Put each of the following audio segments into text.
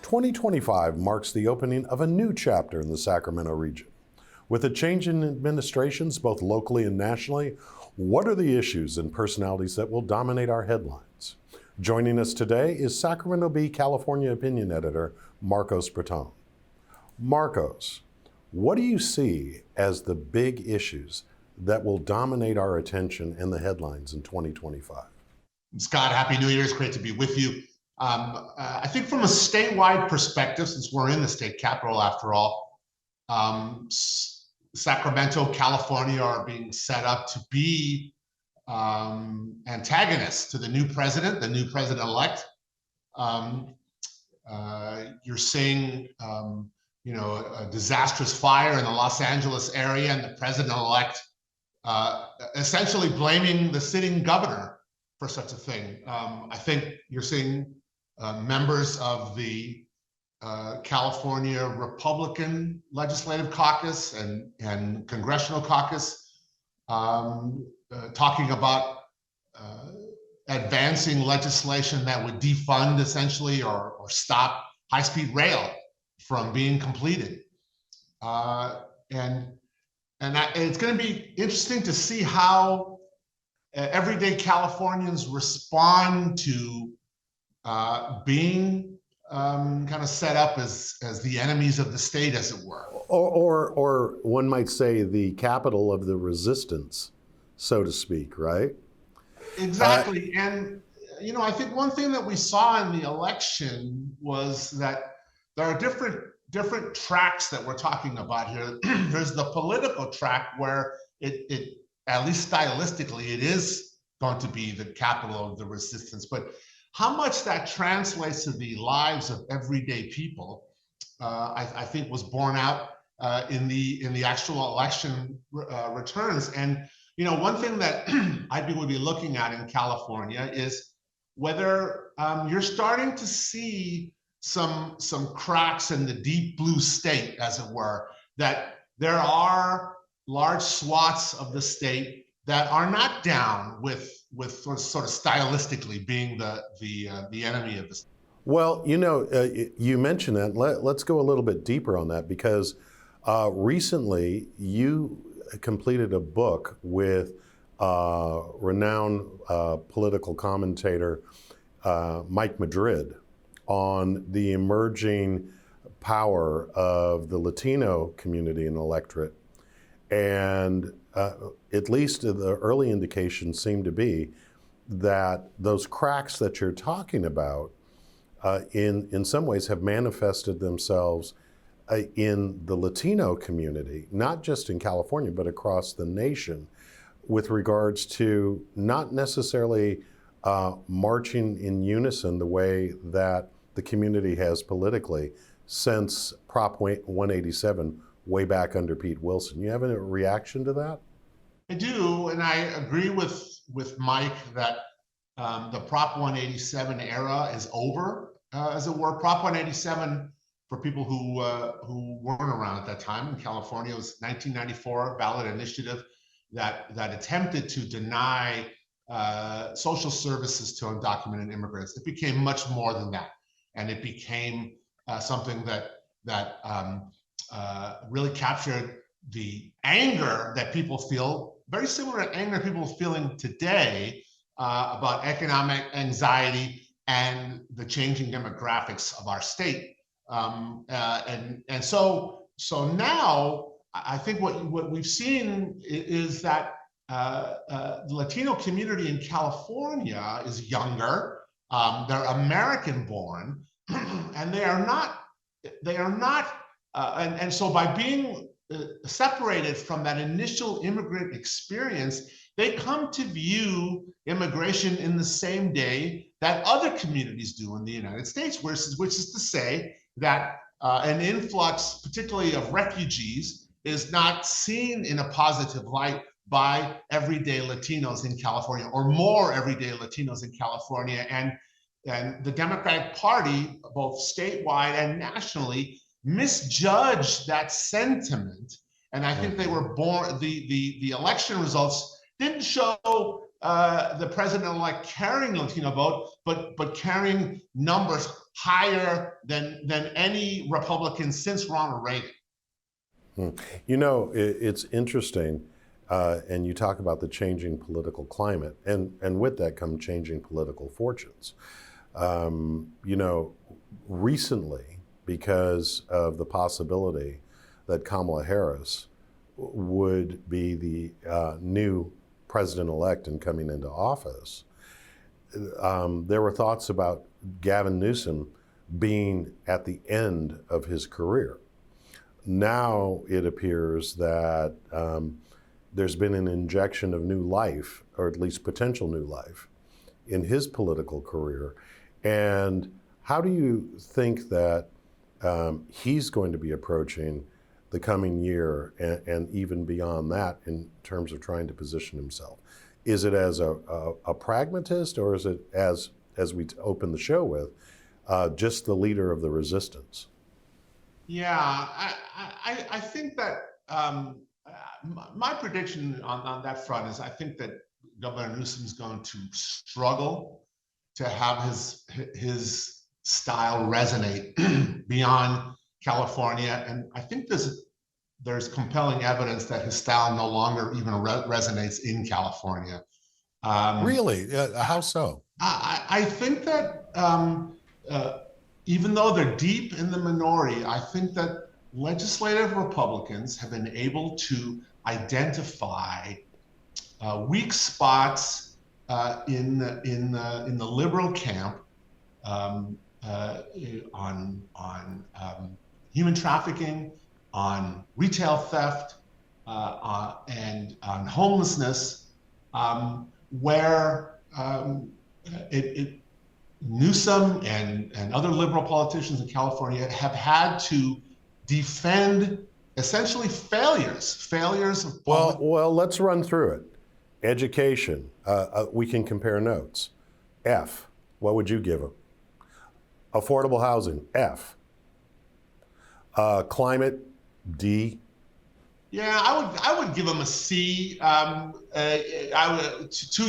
2025 marks the opening of a new chapter in the Sacramento region. With a change in administrations, both locally and nationally, what are the issues and personalities that will dominate our headlines? Joining us today is Sacramento Bee California opinion editor, Marcos Bretón. Marcos, what do you see as the big issues that will dominate our attention and the headlines in 2025? Scott, Happy New Year. It's great to be with you. I think from a statewide perspective, since we're in the state capital after all, Sacramento, California are being set up to be antagonists to the new president-elect. You're seeing, a disastrous fire in the Los Angeles area, and the president-elect essentially blaming the sitting governor for such a thing. I think you're seeing members of the California Republican Legislative Caucus and Congressional Caucus talking about advancing legislation that would defund essentially or stop high-speed rail from being completed. And it's going to be interesting to see how everyday Californians respond to being kind of set up as the enemies of the state, as it were. Or one might say the capital of the resistance, so to speak, right? Exactly. And, I think one thing that we saw in the election was that there are different tracks that we're talking about here. There's the political track where it at least stylistically, it is going to be the capital of the resistance. But how much that translates to the lives of everyday people, I think, was borne out in the actual election returns. And one thing that I would be looking at in California is whether you're starting to see some cracks in the deep blue state, as it were, that there are large swaths of the state that are not down with sort of stylistically being the enemy of the state. Well, you mentioned that. Let's go a little bit deeper on that, because recently you completed a book with renowned political commentator Mike Madrid on the emerging power of the Latino community and electorate. And at least the early indications seem to be that those cracks that you're talking about in some ways have manifested themselves in the Latino community, not just in California, but across the nation, with regards to not necessarily marching in unison the way that the community has politically since Prop 187 way back under Pete Wilson. You have a reaction to that? I do, and I agree with Mike that the Prop 187 era is over, as it were. Prop 187, for people who weren't around at that time in California, was 1994 ballot initiative that attempted to deny social services to undocumented immigrants. It became much more than that, and it became something that really captured the anger that people feel, very similar to anger people are feeling today about economic anxiety and the changing demographics of our state. And so now I think what we've seen is that the Latino community in California is younger. They're American born, and they are not, and so by being separated from that initial immigrant experience, they come to view immigration in the same day that other communities do in the United States, which is to say that an influx, particularly of refugees, is not seen in a positive light by everyday Latinos in California, or more everyday Latinos in California. And the Democratic Party, both statewide and nationally, misjudged that sentiment. And I think they were born, the election results didn't show the president-elect carrying Latino vote, but carrying numbers higher than any Republican since Ronald Reagan. You know, it's interesting, and you talk about the changing political climate, and with that come changing political fortunes. You know, recently, because of the possibility that Kamala Harris would be the new president-elect and coming into office, there were thoughts about Gavin Newsom being at the end of his career. Now it appears that there's been an injection of new life, or at least potential new life, in his political career. And how do you think that he's going to be approaching the coming year and even beyond that in terms of trying to position himself? Is it as a pragmatist, or is it, as we opened the show with, just the leader of the resistance? Yeah, I think that my prediction on that front is I think that Governor Newsom's going to struggle to have his style resonate beyond California, and I think there's compelling evidence that his style no longer even resonates in California. Really? How so? I think that even though they're deep in the minority, I think that legislative Republicans have been able to identify weak spots in the liberal camp on human trafficking, on retail theft, and on homelessness, where Newsom and other liberal politicians in California have had to defend essentially failures of public. Well, let's run through it. Education, we can compare notes. F, what would you give them? Affordable housing, F. Climate, D. Yeah, I would give him a C. 2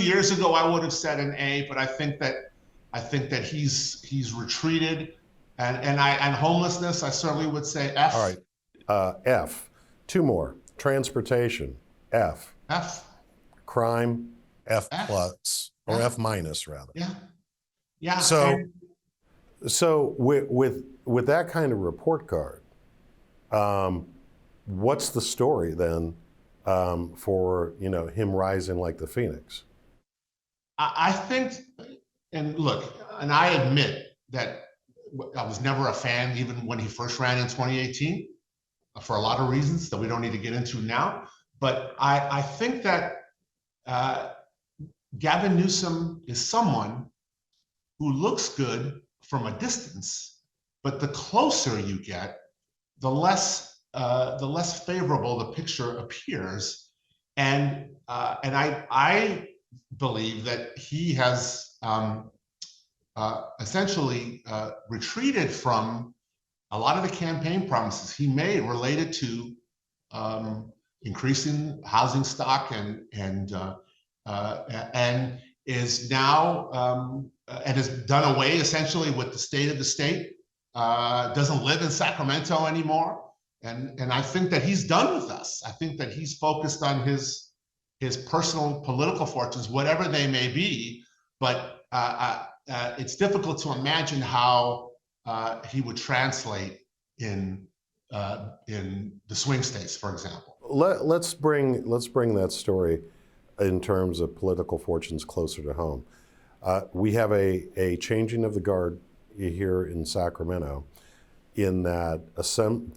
years ago I would have said an A, but I think that he's retreated, and homelessness I certainly would say F. All right, F. Two more. Transportation, F. F. Crime, F plus, or F minus rather. Yeah, yeah. So with that kind of report card, what's the story then for him rising like the phoenix? I think, and look, and I admit that I was never a fan even when he first ran in 2018 for a lot of reasons that we don't need to get into now. But I think that Gavin Newsom is someone who looks good from a distance, but the closer you get, the less favorable the picture appears, and I believe that he has essentially retreated from a lot of the campaign promises he made related to increasing housing stock and is now and has done away essentially with the state of the state. Doesn't live in Sacramento anymore. And I think that he's done with us. I think that he's focused on his personal political fortunes, whatever they may be. But it's difficult to imagine how he would translate in the swing states, for example. Let's bring that story in terms of political fortunes closer to home. We have a changing of the guard here in Sacramento, in that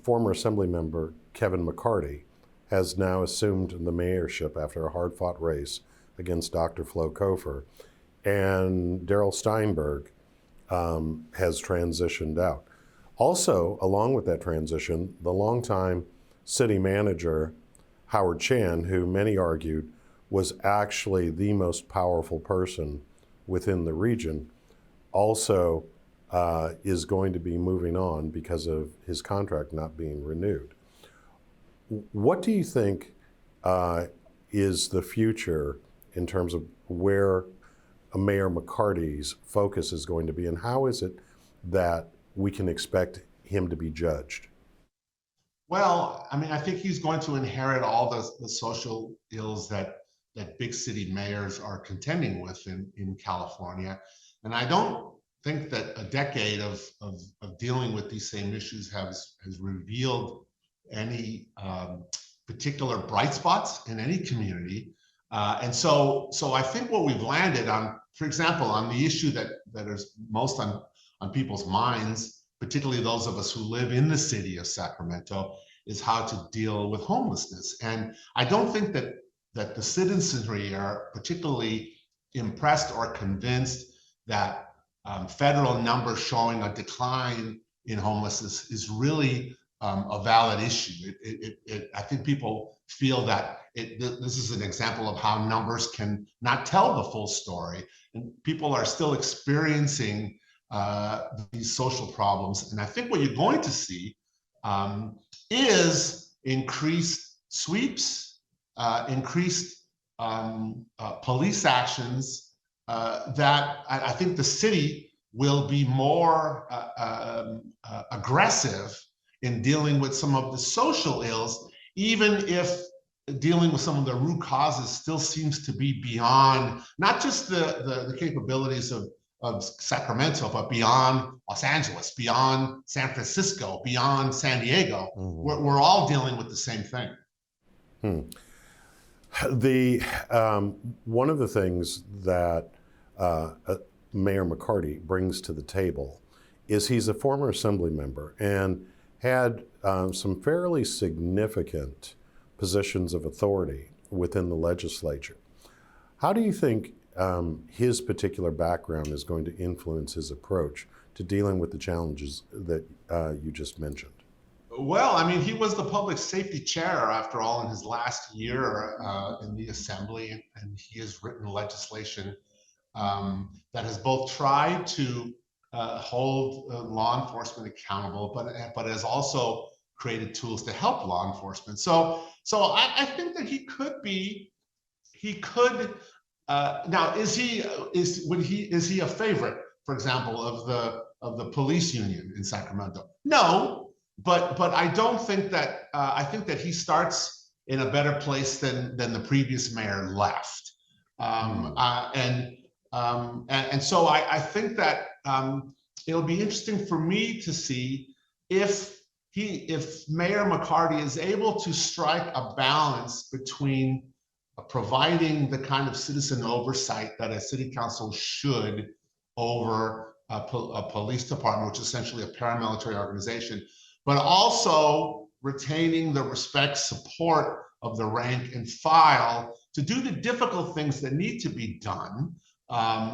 former Assembly member Kevin McCarty has now assumed the mayorship after a hard-fought race against Dr. Flo Kofer, and Darrell Steinberg has transitioned out. Also, along with that transition, the longtime city manager Howard Chan, who many argued was actually the most powerful person within the region, also is going to be moving on because of his contract not being renewed. What do you think is the future in terms of where Mayor McCarty's focus is going to be, and how is it that we can expect him to be judged? Well, I mean, I think he's going to inherit all the social ills that big city mayors are contending with in California. And I don't think that a decade of dealing with these same issues has revealed any particular bright spots in any community. And so I think what we've landed on, for example, on the issue that is most on people's minds, particularly those of us who live in the city of Sacramento, is how to deal with homelessness. And I don't think that the citizenry are particularly impressed or convinced that federal numbers showing a decline in homelessness is really a valid issue. I think people feel that this is an example of how numbers can not tell the full story, and people are still experiencing these social problems. And I think what you're going to see is increased sweeps, increased police actions that I think the city will be more aggressive in dealing with some of the social ills, even if dealing with some of the root causes still seems to be beyond not just the capabilities of Sacramento, but beyond Los Angeles, beyond San Francisco, beyond San Diego. Mm-hmm. We're all dealing with the same thing. One of the things that Mayor McCarty brings to the table is he's a former assembly member and had some fairly significant positions of authority within the legislature. How do you think his particular background is going to influence his approach to dealing with the challenges that you just mentioned? Well, I mean, he was the public safety chair, after all, in his last year in the assembly, and he has written legislation that has both tried to hold law enforcement accountable, but has also created tools to help law enforcement. So I think that he could. Now, is he a favorite, for example, of the police union in Sacramento? No, but I don't think that. I think that he starts in a better place than the previous mayor left, and so I think that it'll be interesting for me to see if Mayor McCarty is able to strike a balance between providing the kind of citizen oversight that a city council should over a police department, which is essentially a paramilitary organization, but also retaining the respect, support of the rank and file to do the difficult things that need to be done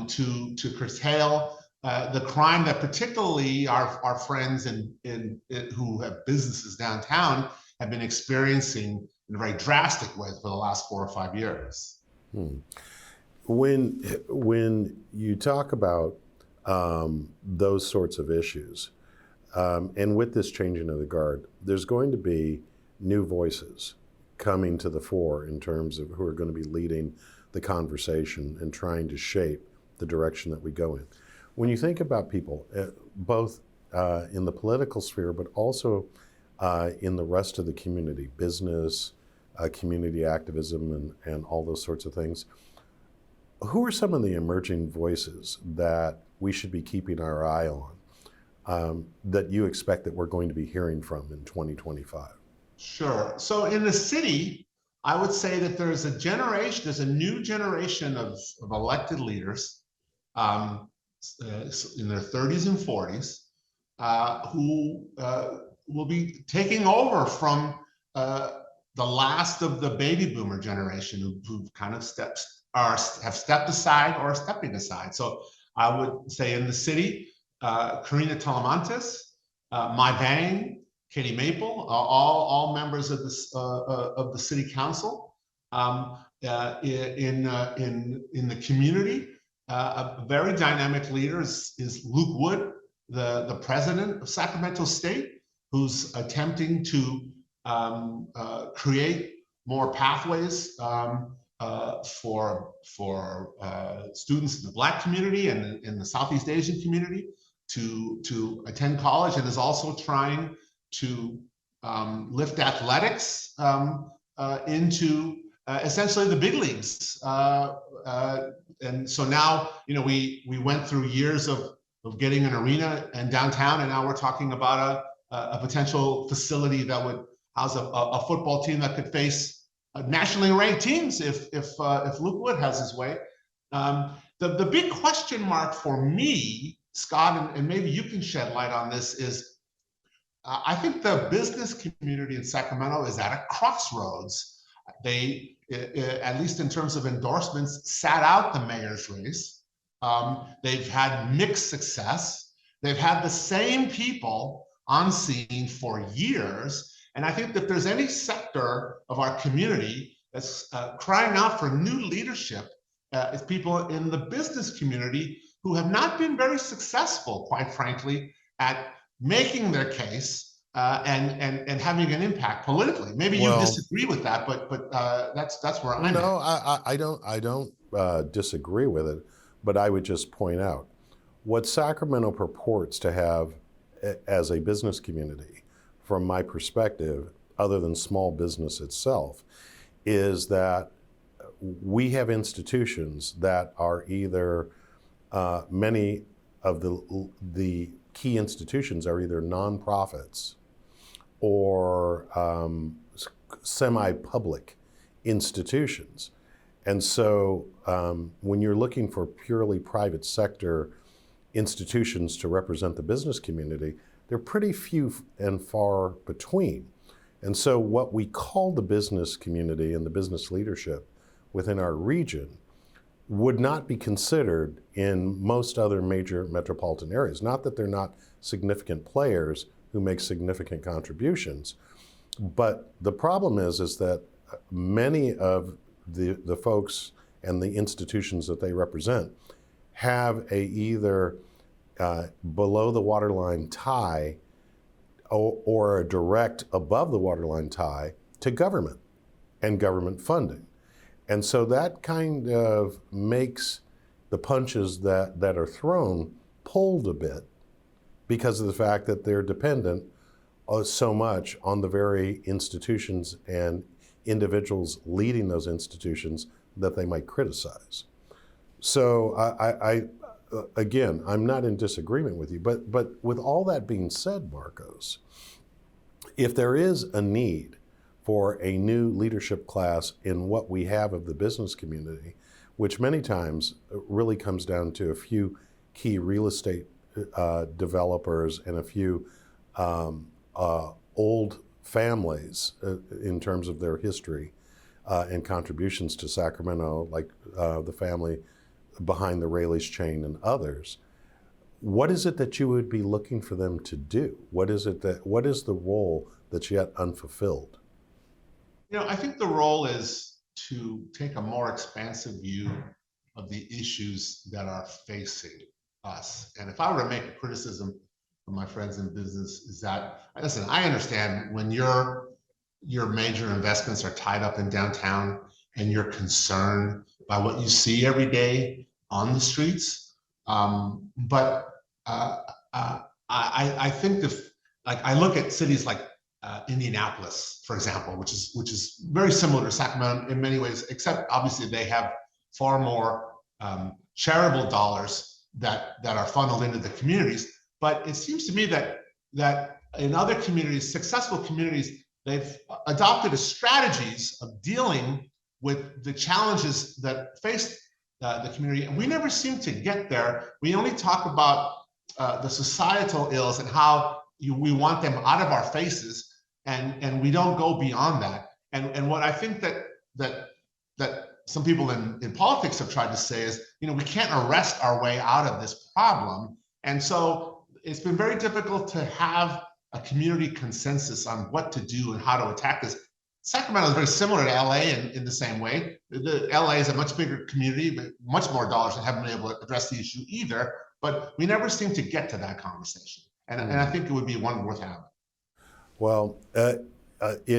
to curtail the crime that particularly our friends who have businesses downtown have been experiencing in a very drastic way for the last 4 or 5 years. When you talk about those sorts of issues, and with this changing of the guard, there's going to be new voices coming to the fore in terms of who are going to be leading the conversation and trying to shape the direction that we go in. When you think about people, both in the political sphere, but also in the rest of the community, business, community activism, and all those sorts of things, who are some of the emerging voices that we should be keeping our eye on, that you expect that we're going to be hearing from in 2025? Sure. So in the city, I would say that there's a new generation of elected leaders in their 30s and 40s who will be taking over from the last of the baby boomer generation who've kind of have stepped aside or are stepping aside. So I would say in the city, Karina Talamantes, Mai Bang, Katie Maple, all members of the city council. In the community, a very dynamic leader is Luke Wood, the president of Sacramento State, who's attempting to create more pathways for students in the Black community and in the Southeast Asian community. to attend college and is also trying to lift athletics into essentially the big leagues. And so now, we went through years of getting an arena in downtown, and now we're talking about a potential facility that would house a football team that could face nationally ranked teams if Luke Wood has his way. The big question mark for me, Scott, and maybe you can shed light on this, is I think the business community in Sacramento is at a crossroads. They, at least in terms of endorsements, sat out the mayor's race. They've had mixed success. They've had the same people on scene for years. And I think that there's any sector of our community that's crying out for new leadership, it's people in the business community who have not been very successful, quite frankly, at making their case and having an impact politically. Maybe you disagree with that, but that's where I'm at. No, I don't disagree with it, but I would just point out what Sacramento purports to have as a business community, from my perspective, other than small business itself, is that we have institutions that are either, many of the key institutions are either nonprofits or semi-public institutions. And so when you're looking for purely private sector institutions to represent the business community, they're pretty few and far between. And so what we call the business community and the business leadership within our region would not be considered in most other major metropolitan areas. Not that they're not significant players who make significant contributions, but the problem is that many of the folks and the institutions that they represent have a either below the waterline tie or a direct above the waterline tie to government and government funding. And so that kind of makes the punches that are thrown pulled a bit because of the fact that they're dependent so much on the very institutions and individuals leading those institutions that they might criticize. So again, I'm not in disagreement with you, but with all that being said, Marcos, if there is a need for a new leadership class in what we have of the business community, which many times really comes down to a few key real estate developers and a few old families in terms of their history and contributions to Sacramento, like the family behind the Rayleigh's chain and others. What is it that you would be looking for them to do? What is the role that's yet unfulfilled? I think the role is to take a more expansive view of the issues that are facing us. And if I were to make a criticism of my friends in business, is that, listen, I understand when your major investments are tied up in downtown and you're concerned by what you see every day on the streets. But I think I look at cities like Indianapolis, for example, which is very similar to Sacramento in many ways, except obviously they have far more charitable dollars that are funneled into the communities. But it seems to me that in other communities, successful communities, they've adopted strategies of dealing with the challenges that face the community, and we never seem to get there. We only talk about the societal ills and how we want them out of our faces, and we don't go beyond that. And what I think that some people in politics have tried to say is, we can't arrest our way out of this problem. And so it's been very difficult to have a community consensus on what to do and how to attack this. Sacramento is very similar to LA in the same way. The LA is a much bigger community, but much more dollars and haven't been able to address the issue either. But we never seem to get to that conversation. And I think it would be one worth having. Well, it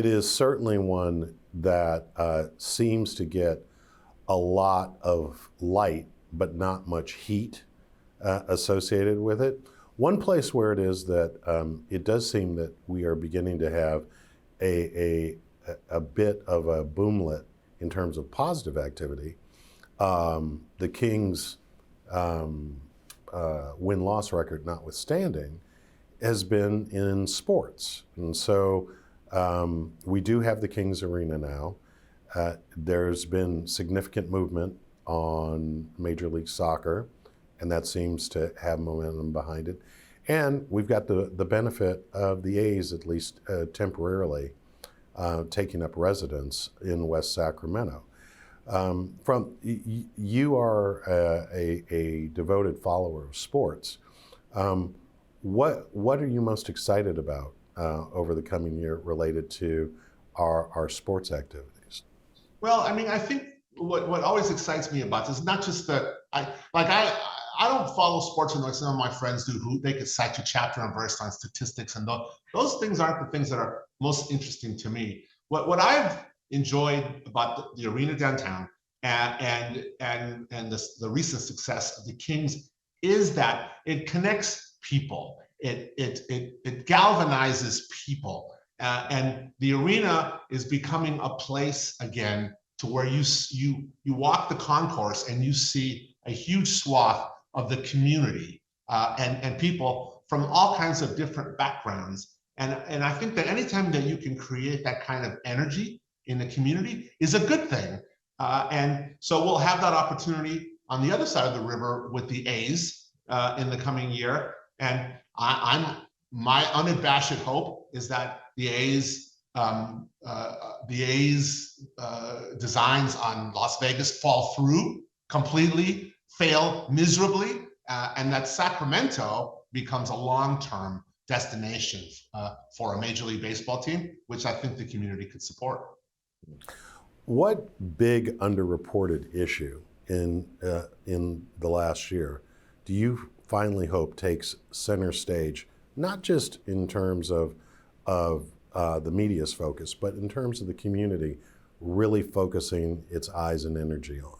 is certainly one that seems to get a lot of light, but not much heat associated with it. One place where it is that it does seem that we are beginning to have a bit of a boomlet in terms of positive activity. The Kings' win-loss record notwithstanding has been in sports. And so we do have the Kings Arena now. There's been significant movement on Major League Soccer, and that seems to have momentum behind it. And we've got the benefit of the A's, at least temporarily, taking up residence in West Sacramento. You are a devoted follower of sports. What are you most excited about over the coming year related to our sports activities? Well, I mean, I think what always excites me about this is not just that I don't follow sports like some of my friends do, who they could cite you chapter and verse on statistics, and those things aren't the things that are most interesting to me. What I've enjoyed about the arena downtown and the recent success of the Kings is that it connects people. It galvanizes people, and the arena is becoming a place again to where you walk the concourse and you see a huge swath of the community and people from all kinds of different backgrounds. And I think that anytime that you can create that kind of energy in the community is a good thing. And so we'll have that opportunity on the other side of the river with the A's in the coming year. And my unabashed hope is that the A's designs on Las Vegas fall through completely, fail miserably, and that Sacramento becomes a long-term destination for a Major League Baseball team, which I think the community could support. What big underreported issue in the last year do you finally hope takes center stage, not just in terms of the media's focus, but in terms of the community really focusing its eyes and energy on?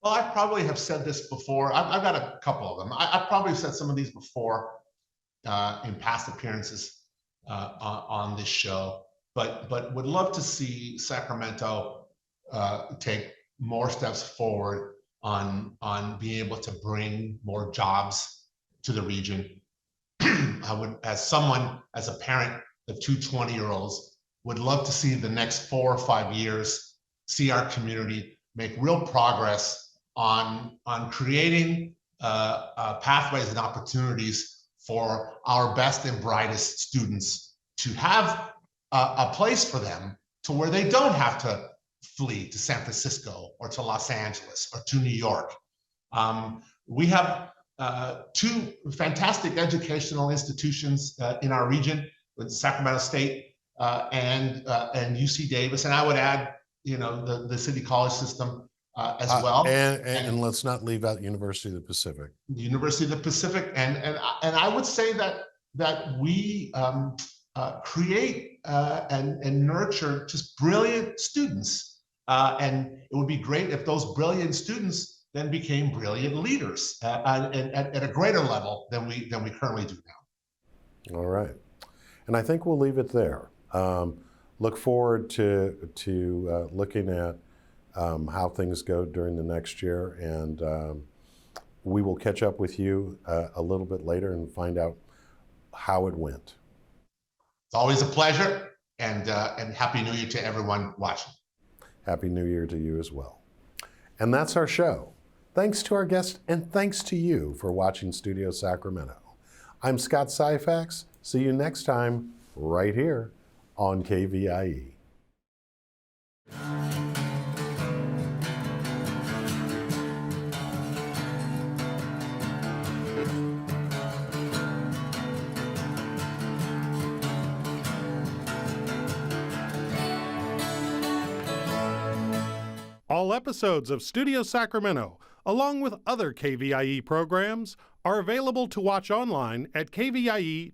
Well, I probably have said this before. I've got a couple of them. I've probably said some of these before in past appearances on this show, but would love to see Sacramento take more steps forward on being able to bring more jobs to the region. I would, as a parent of two 20-year-olds, would love to see the next 4 or 5 years see our community make real progress on creating pathways and opportunities for our best and brightest students to have a place for them to where they don't have to flee to San Francisco or to Los Angeles or to New York. We have 2 fantastic educational institutions in our region, with Sacramento State and UC Davis, and I would add, the City College system as well. And let's not leave out University of the Pacific. University of the Pacific, and I would say that we create and nurture just brilliant students, and it would be great if those brilliant students then became brilliant leaders at a greater level than we currently do now. All right, and I think we'll leave it there. Look forward to looking at how things go during the next year, and we will catch up with you a little bit later and find out how it went. It's always a pleasure, and Happy New Year to everyone watching. Happy New Year to you as well. And that's our show. Thanks to our guests, and thanks to you for watching Studio Sacramento. I'm Scott Syphax. See you next time right here on KVIE. All episodes of Studio Sacramento, along with other KVIE programs, are available to watch online at kvie.org/video.